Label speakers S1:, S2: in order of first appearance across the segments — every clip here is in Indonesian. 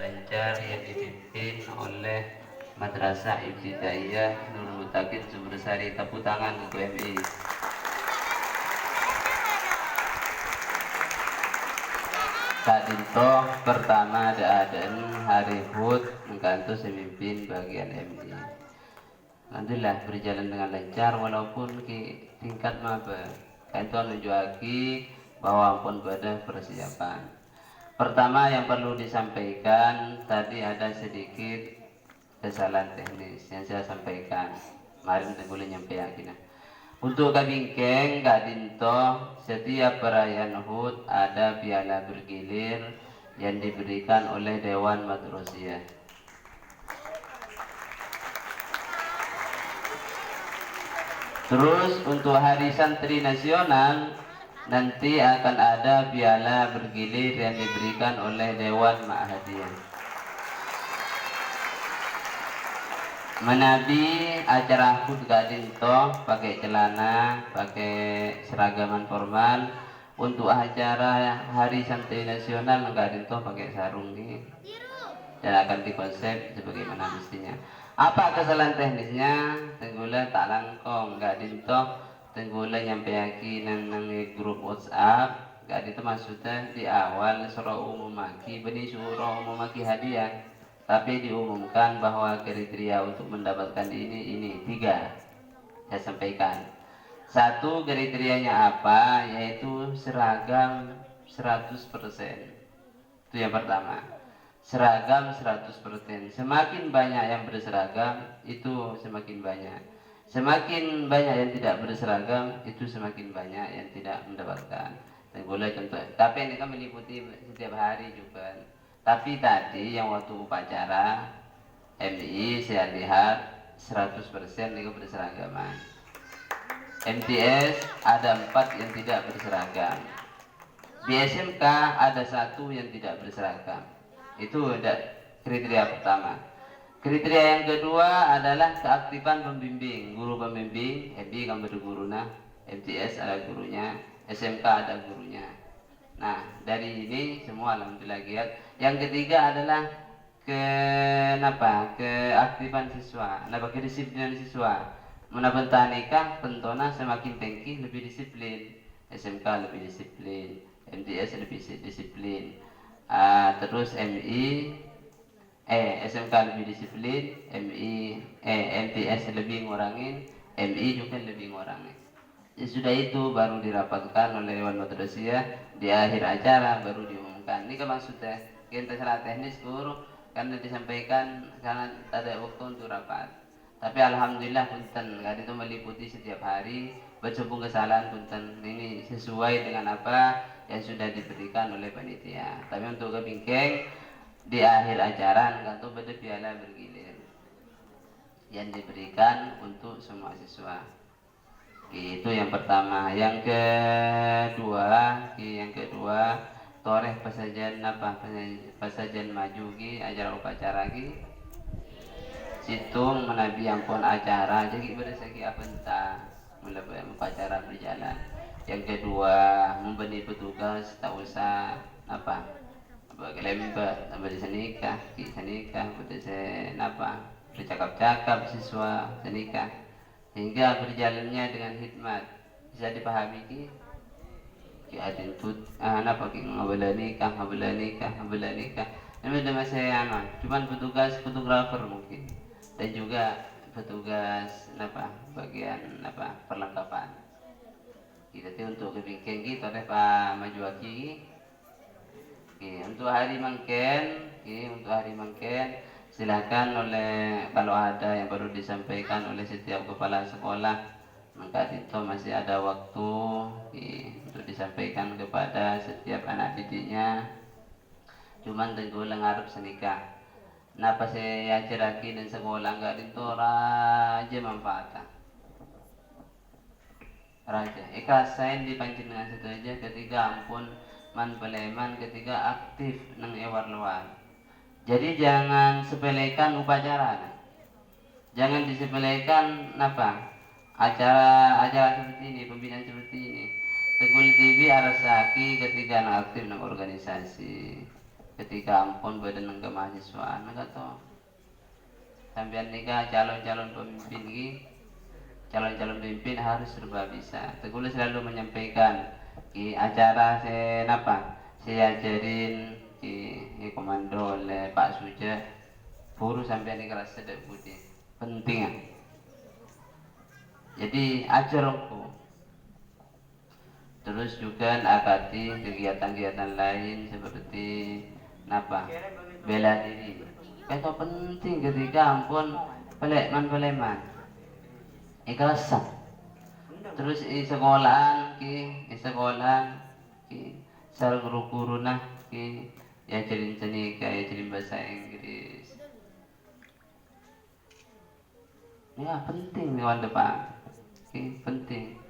S1: lancar yang dipimpin oleh Madrasah Ibtidaiyah Nurul Mutakin Sumbersari. Tepuk tangan untuk MI. Kak Dinto pertama ada hari Hud menggantu semimpin bagian MI. Alhamdulillah berjalan dengan lancar walaupun ki tingkat maba. Itu menunjukkan bahwa pun pada persiapan. Pertama yang perlu disampaikan tadi ada sedikit kesalahan teknis yang saya sampaikan. Kemarin saya boleh nyampaikan. Untuk kabingkeng Kak Dinto, setiap perayaan Hud ada piala bergilir yang diberikan oleh Dewan Madrasiyah. Terus untuk Hari Santri Nasional nanti akan ada piala bergilir yang diberikan oleh Dewan Ma'hadiyah. Menabi acara Hud Kak Dinto pakai celana, pakai seragaman formal. Untuk acara Hari Santri Nasional Kak Dinto pakai sarung nih. Dan akan dikonsep sebagaimana mestinya. Apa kesalahan teknisnya? Tenggula tak langkong Kak Dinto. Tenggula nyampe yakin nang grup WhatsApp. Kak Dinto maksudnya di awal surah umum maki, benih surah umum maki hadiah. Tapi diumumkan bahwa kriteria untuk mendapatkan ini 3. Saya sampaikan. 1 kriterianya apa? Yaitu seragam 100%. Itu yang pertama. Seragam 100%. Semakin banyak yang berseragam, itu semakin banyak. Semakin banyak yang tidak berseragam, itu semakin banyak yang tidak mendapatkan. Dan boleh contoh. Tapi ini kan meliputi setiap hari juga. Tapi tadi yang waktu upacara MI saya lihat 100% itu berseragaman. MTS ada 4 yang tidak berseragam. Di SMK ada 1 yang tidak berseragam. Itu kriteria pertama. Kriteria yang kedua adalah keaktifan pembimbing. Guru pembimbing, MI kan berguru nah, MTS ada gurunya, SMK ada gurunya. Nah, dari ini semua alhamdulillah giat. Yang ketiga adalah keaktifan siswa, kedisiplinan siswa. Menabenta nikah, pentona semakin tinggi lebih disiplin. SMK lebih disiplin, MTS lebih disiplin. Terus SMK lebih disiplin, MTS lebih ngurangin, MI juga lebih ngurangin. Sudah itu baru dirapatkan oleh Dewan Madrasiyah di akhir acara baru diumumkan. Ini kan maksudnya kita salah teknis guru karena disampaikan karena ada waktu untuk rapat. Tapi alhamdulillah punten Kak itu meliputi setiap hari bercubung kesalahan punten ini sesuai dengan apa yang sudah diberikan oleh panitia. Tapi untuk kebingkeng di akhir acara Kak itu beda piala bergilir yang diberikan untuk semua siswa. Itu yang pertama. Yang kedua toreh pasajan pasajan maju acara upacara situng menabi ampun acara jadi bersegi apa entah mulai upacara berjalan. Yang kedua memberi petugas tak usah lembat sampai senikah bercakap-cakap siswa senikah hingga berjalannya dengan hikmat bisa dipahami adin tut ngabela nikah ini udah masih cuman petugas fotografer mungkin dan juga petugas bagian perlengkapan kita untuk kebingkeng kita oleh Pak Majuaki untuk hari mangken silakan oleh kalau ada yang baru disampaikan oleh setiap kepala sekolah maka itu masih ada waktu untuk disampaikan kepada setiap anak didiknya. Cuman tenggu ngarep senikah. Napa saya ajaraki dan sekolah enggak itu raja manfaatkan. Raja. Ikasain dipancing dengan situ aja ketika ampun man peleman ketika aktif nang ewar luar. Jadi jangan sepelekan upacara. Jangan disepelekan acara seperti ini, pembinaan seperti ini. Tegul TV arasaki ketika aktif nang organisasi. ketika ampun badan ke mahasiswaan kata sampean nikah calon-calon pemimpin ini, calon-calon pemimpin harus serba bisa. Tegulu selalu menyampaikan di acara saya ajarin di komando oleh Pak Suja, buru sampean ini keras sedek budi penting ya. Jadi ajar aku. Terus juga akati kegiatan-kegiatan lain seperti bela diri. Itu penting ketika ampun peleman ikhlasan. Terus sekolahan sar guru-guru ya jadi cenika ya jadi bahasa Inggris. Ya penting nih wanda Pak. Penting.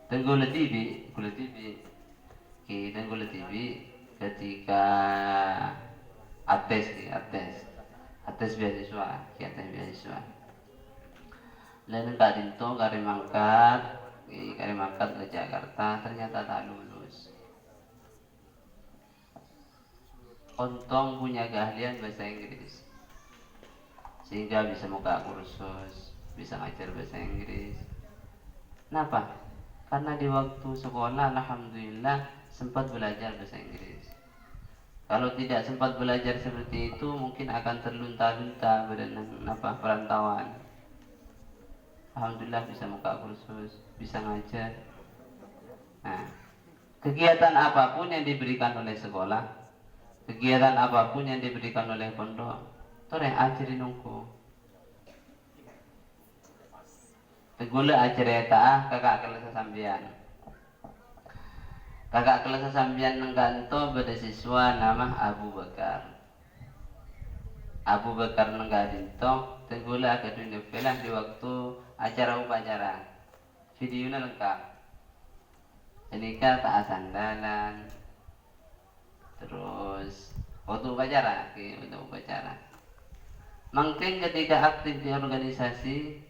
S1: Dan gula TV ketika ates beasiswa lalu Kak Dinto kari mangkat ke Jakarta ternyata tak lulus. Untung punya keahlian bahasa Inggris sehingga bisa buka kursus, bisa ngajar bahasa Inggris. Kenapa? Karena di waktu sekolah alhamdulillah sempat belajar bahasa Inggris. Kalau tidak sempat belajar seperti itu mungkin akan terlunta-lunta perantauan. Alhamdulillah bisa buka kursus, bisa ngajar. Nah, kegiatan apapun yang diberikan oleh sekolah, kegiatan apapun yang diberikan oleh pondok, yang ajarin nungku. Tegula ajar kakak kelas sambian. Kakak kelas sambian nengganto pada siswa nama Abu Bakar. Abu Bakar nenggadinto tegula akadunya pelah di waktu acara upacara. Videonya lengkap. Senika tak sandalan. Terus waktu upacara, Mungkin ketika aktif di organisasi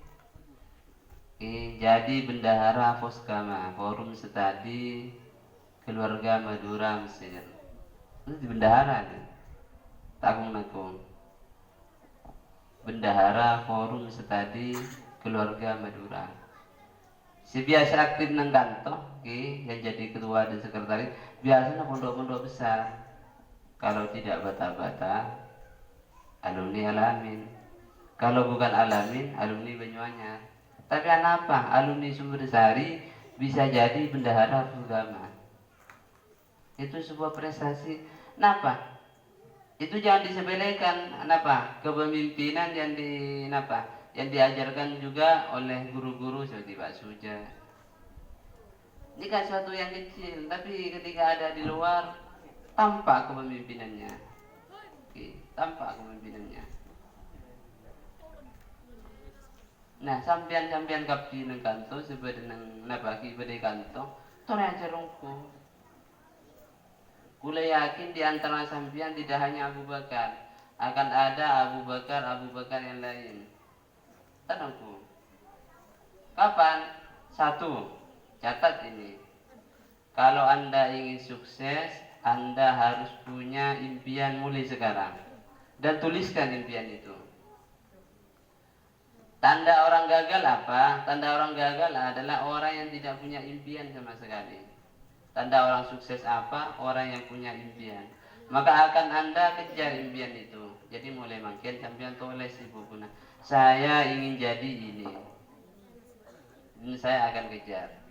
S1: jadi bendahara Foskama, Forum Studi Keluarga Madura Mesir. Itu di bendahara kan? Takung. Bendahara Forum Studi Keluarga Madura. Si biasa aktif nang kantor, yang jadi ketua dan sekretaris, biasanya pondok-pondok besar. Kalau tidak bata-bata, alumni Alamin. Kalau bukan Alamin, alumni Banyuanyar. Tapi kenapa alumni Sumber Sari bisa jadi bendahara agama? Itu sebuah prestasi. Kenapa? Itu jangan disepelekan. Kenapa? Kepemimpinan yang diajarkan juga oleh guru-guru seperti Pak Suja. Ini kan suatu yang kecil, tapi ketika ada di luar tampak kepemimpinannya. Tampak kepemimpinannya. Nah, sampian kapti nang kanto sebeda nang bade kanto, tore aja rongko. Kula yakin di antara sampian tidak hanya Abu Bakar, akan ada Abu Bakar yang lain. Tenangku. Kapan? Satu, catat ini. Kalau Anda ingin sukses, Anda harus punya impian mulai sekarang. Dan tuliskan impian itu. Tanda orang gagal apa? Tanda orang gagal adalah orang yang tidak punya impian sama sekali. Tanda orang sukses apa? Orang yang punya impian. Maka akan Anda kejar impian itu. Jadi mulai makin sampean tulis di buku. Saya ingin jadi ini. Ini saya akan kejar.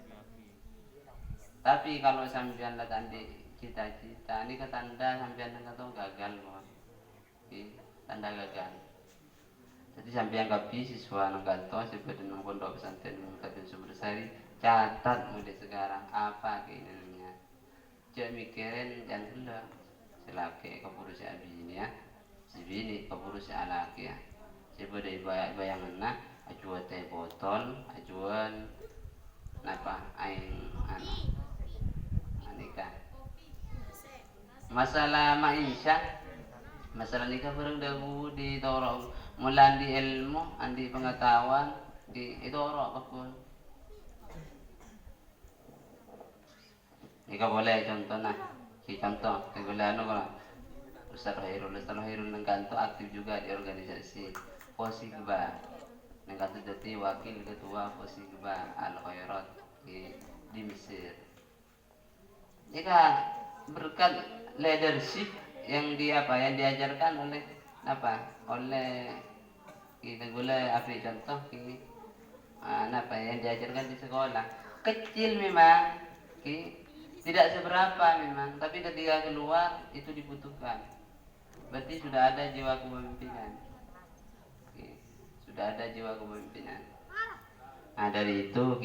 S1: Tapi kalau sampean lihat cita-cita, ini ke tanda sampean tahu gagal, tanda gagal. Jadi sampai yang siswa nang kantor seperti nang pondok pesantren Kabupaten Sumber Sari, catat mulai sekarang apa keinginannya. Jangan mikirin jangan dulu selaki kepurus abi ini ya, si bini kepurus alaki ya. Seperti bayangan nak ajuan teh botol, ajuan aing anika. Masalah masalah nikah bareng dawu di torong mulan di ilmu, andi pengetahuan, itu orang apapun. Jika boleh contoh contoh kegula kalau Ustaz Hairul Nengkanto aktif juga di organisasi Posigba. Nengkanto jadi wakil ketua Posigba Al Khairat di Mesir. Jika berkat leadership yang yang diajarkan oleh kita boleh ambil contoh yang diajarkan di sekolah kecil memang tidak seberapa memang, tapi ketika keluar itu dibutuhkan. Berarti sudah ada jiwa kepemimpinan. Sudah ada jiwa kepemimpinan. Nah dari itu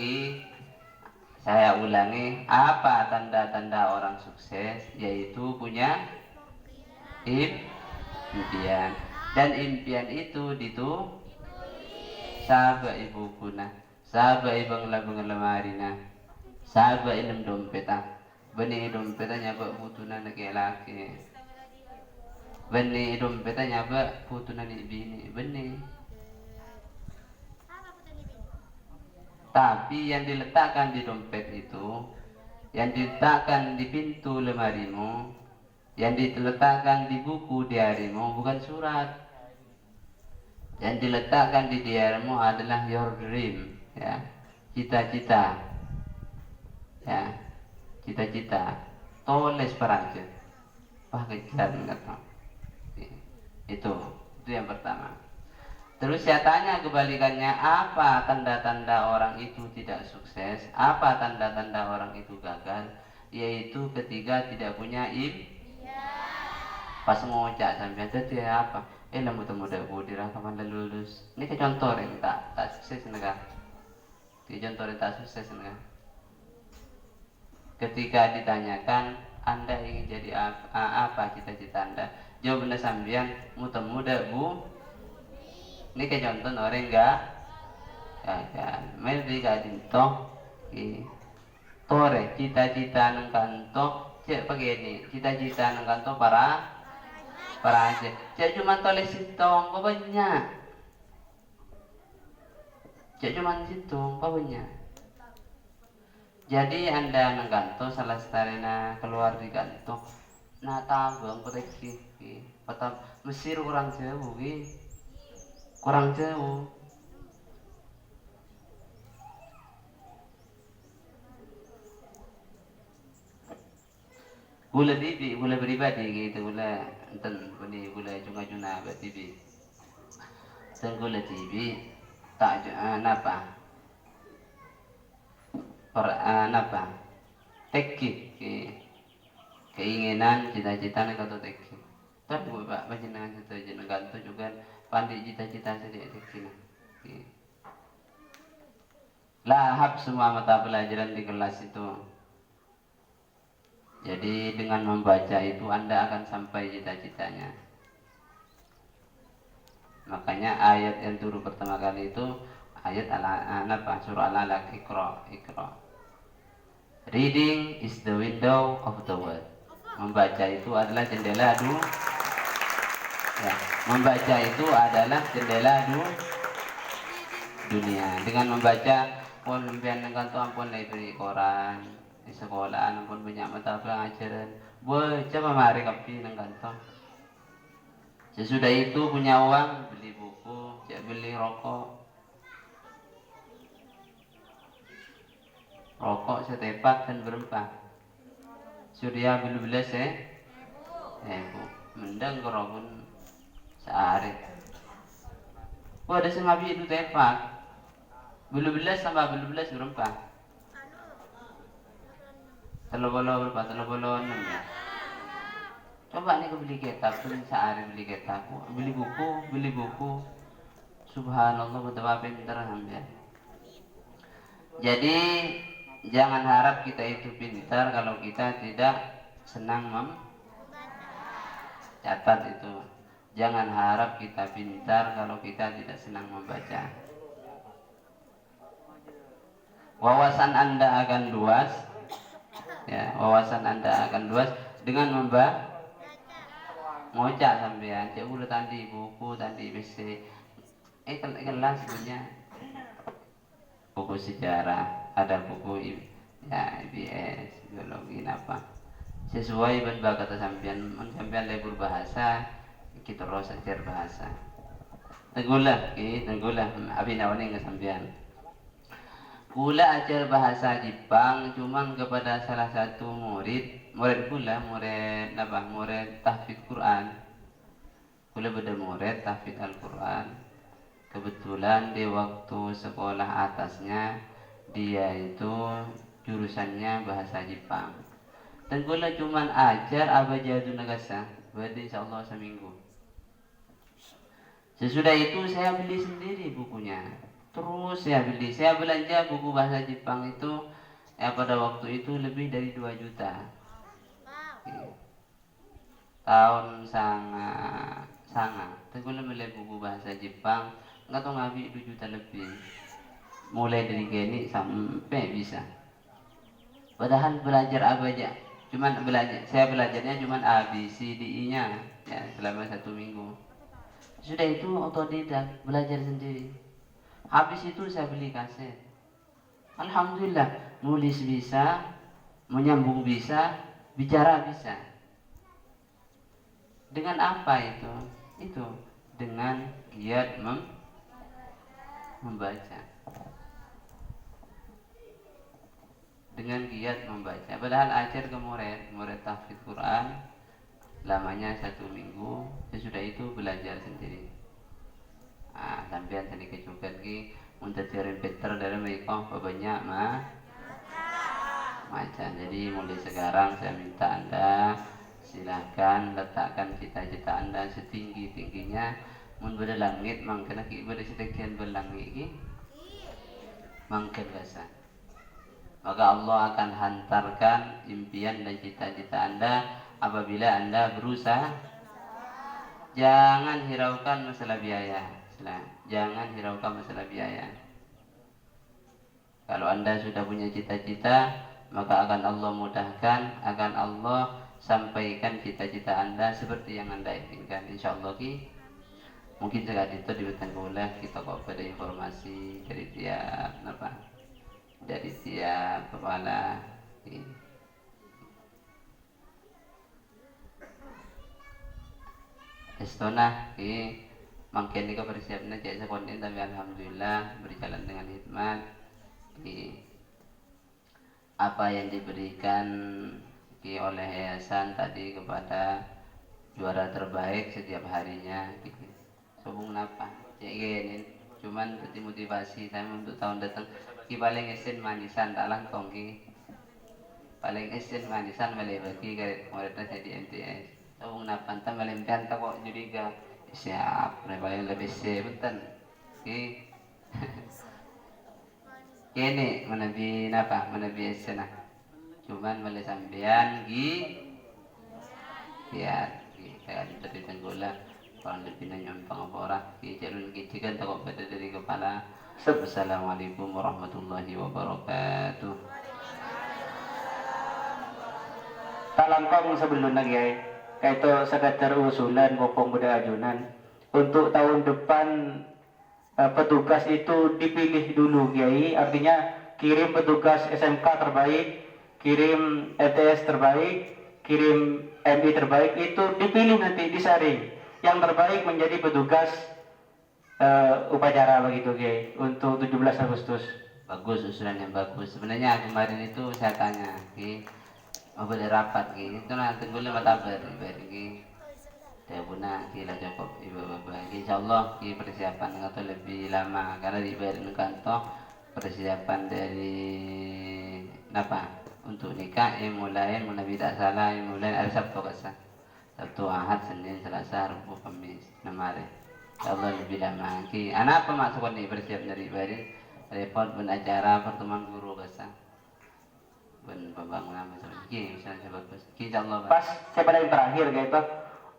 S1: saya ulangi, apa tanda-tanda orang sukses? Yaitu punya impian. Dan impian itu sahabat ibu kuna, sahabat ibang labang lemarina, sahabat inem dompeta, benih dompeta nyabak putunan laki-laki, benih dompeta nyabak putunan bini, benih. Tapi yang diletakkan di dompet itu, yang diletakkan di pintu lemarimu, yang diletakkan di buku diarimu bukan surat. Yang diletakkan di diarimu adalah your dream, ya, cita-cita, ya, cita-cita. Tulis perancang, kejar kata. Itu yang pertama. Terus saya tanya kebalikannya, apa tanda-tanda orang itu tidak sukses? Apa tanda-tanda orang itu gagal? Yaitu ketika tidak punya pas ngocak sampai jadi apa? Muda-muda dirah kapan lulus. Ini ke contoh yang tak sukses negara. Ke contoh yang tak sukses negara. Ketika ditanyakan, Anda ingin jadi apa cita-cita Anda? Jawabannya sambian, muda-muda bu. Ini kayak contoh orang enggak gagal. Mesti kadinto tore cita-cita nang kanto cek begini cita-cita nang kanto para aja cek cuma tulis sintong banyak cek cuma sintong banyak. Jadi Anda nang kanto salah setarina keluar di kanto nah tabang proteksi patah Mesir kurang jauh kurang jauh. Gula bibi, gula pribadi gitu, gula enten bani gula junga-junga buat bibi. Dan gula TV tak napa? Napa? Teki keinginan cita-cita nih kata teki. Tapi bapak panjenengan itu jenengan itu juga pandai cita-cita sedikit kecil. Lahap semua mata pelajaran di kelas itu. Jadi dengan membaca itu Anda akan sampai cita-citanya. Makanya ayat yang turun pertama kali itu ayat surah Al-Alaq Iqra. Reading is the window of the world. Membaca itu adalah jendela membaca itu adalah jendela dunia. Dengan membaca pun lempian dengan tu ampun library koran di sekolah ampun banyak mata pelajaran. Coba mari kapi nang kantong. Sesudah itu punya uang beli buku, beli rokok. Rokok setepak dan berempah. Surya beli-beli mendang kerokun sehari. Ada semabi itu tepak. Beli-beli sama beli-beli berempah. Telo-bolo berapa? Telo-bolo 6 ya. Coba nih beli kitab pun sehari beli kitab, beli buku. Subhanallah betapa pintar hampir. Jadi jangan harap kita itu pintar kalau kita tidak senang catat itu. Jangan harap kita pintar kalau kita tidak senang membaca. Wawasan Anda akan luas. Ya, wawasan Anda akan luas dengan ngocak sampean. Cek udah tadi buku, tadi BC. Kelas punya buku sejarah, ada buku IBS, biologi apa. sesuai ben kata sampean lebur bahasa kita terus ajar bahasa tenggulah abi nawaning ke sampean pula ajar bahasa Jepang cuma kepada salah satu murid pula murid tahfidz Quran pula beda murid tahfidz Al-Quran kebetulan di waktu sekolah atasnya dia itu jurusannya bahasa Jepang dan gula cuman ajar abajadu nagasa berarti insyaallah seminggu. Sesudah itu saya beli sendiri bukunya. Terus saya belanja buku bahasa Jepang itu pada waktu itu lebih dari 2 juta. Tahun sanga. Tenggula beli buku bahasa Jepang enggak tahu ngabi 2 juta lebih. Mulai dari gini sampai bisa. Padahal belajar abaja saya belajarnya cuman A, B, C, D, I-nya ya, selama 1 minggu. Sudah itu otodidak, belajar sendiri. Habis itu saya beli kaset. Alhamdulillah, nulis bisa, menyambung bisa, bicara bisa. Dengan apa itu? Itu dengan giat membaca. Dengan giat membaca. Padahal ajar ke murid tahfidz Quran lamanya 1 minggu. Sesudah itu belajar sendiri. Sampean tadi kecukan ki untuk repeater dalam mereka banyak maca. Jadi mulai sekarang saya minta Anda silahkan letakkan cita-cita Anda setinggi-tingginya mun beda langit mangkena ki beda sedekian berlangit ki mangken rasa. Maka Allah akan hantarkan impian dan cita-cita Anda apabila Anda berusaha. Jangan hiraukan masalah biaya. Jangan hiraukan masalah biaya. Kalau Anda sudah punya cita-cita, maka akan Allah mudahkan, akan Allah sampaikan cita-cita Anda seperti yang Anda inginkan. Insyaallah ki. Mungkin sekali itu dibutuhkan boleh kita kok pada informasi dari tiap kepala Estona mungkin ini persiapnya cek sekolah tapi alhamdulillah berjalan dengan hikmat. Apa yang diberikan oleh yayasan tadi kepada juara terbaik setiap harinya sobung apa cek gini cuman seperti motivasi saya untuk tahun datang paling esen manisan tak langkong paling esen manisan melebaki garis muridnya saya di MTS so napanta melempian tak kok juriga siap paling lebih bentan kini menabi esen cuman mele sampean biar kayak dari tenggola orang lebih nyompang orang jalur kan tak kok pada dari kepala. Assalamualaikum warahmatullahi wabarakatuh.
S2: Talangkong sebelum lagi itu sekadar usulan popong budak ajunan untuk tahun depan petugas itu dipilih dulu Kiai, artinya kirim petugas SMK terbaik, kirim ETS terbaik, kirim MI terbaik itu dipilih nanti disaring yang terbaik menjadi petugas upacara begitu Kiai untuk 17 Agustus.
S1: Bagus, usulan yang bagus. Sebenarnya kemarin itu saya tanya mau boleh rapat itu nanti boleh matabar saya guna kila cukup ibu bapak insyaallah persiapan atau lebih lama karena dibayarin kantor persiapan dari untuk nikah mulai tak salah mulai hari Sabtu Ahad Senin Selasa Rabu Kamis namare Allah lebih lama anak apa masukkan nih bersiap dari baris repot acara pertemuan guru kasa pembangunan misalnya bagus insyaallah
S2: pas saya pada yang terakhir gitu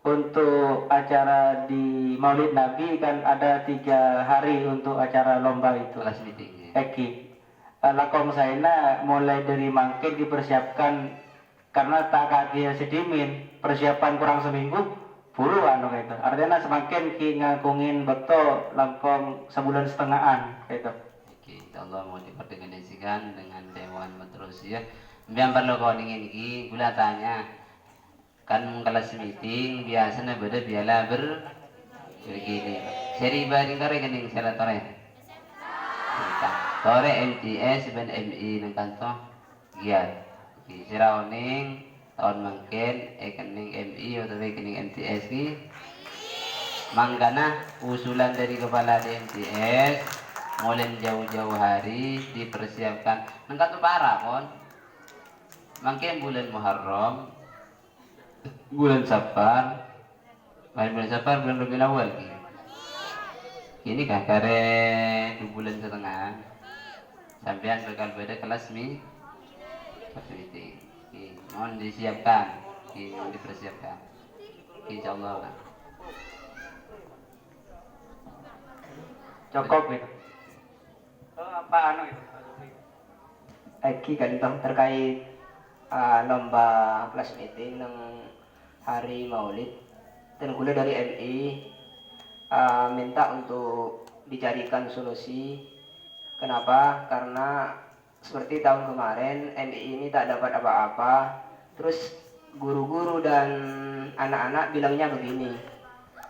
S2: untuk acara di Maulid Nabi kan ada 3 hari untuk acara lomba itu
S1: kelas meeting
S2: lakom saya mulai dari mangkin dipersiapkan karena tak kadia sedimin persiapan kurang seminggu puluhan gitu. Artinya semakin ngagungin betul langkong sebulan setengahan gitu.
S1: Allah mau diperdekanisikan dengan Dewan Matrus ya. Biar perlu kau ingin gula tanya Kan kelas meeting biasanya beda biala begini. Seri baring kare kening sera tore. Tore MTS ben MI nang kanto. Giat. Di sira oning tahun mungkin kening MI atau kening MTS ki. Manggana usulan dari kepala DMTS mulai jauh-jauh hari dipersiapkan. Nang kanto para kon. Mungkin bulan Muharram, bulan Safar, bulan Safar, bulan Rabiul Awal. Ini kah kare 2 bulan setengah. Sampean bakal beda kelas meeting. Mohon disiapkan, mohon dipersiapkan. Insyaallah lah.
S2: Cukup itu. Apa anu itu? Aki kantong terkait lomba kelas meeting ng hari Maulid. Dan kula dari MI minta untuk dicarikan solusi. Kenapa? Karena seperti tahun kemarin MI ini tak dapat apa-apa. Terus guru-guru dan anak-anak bilangnya begini,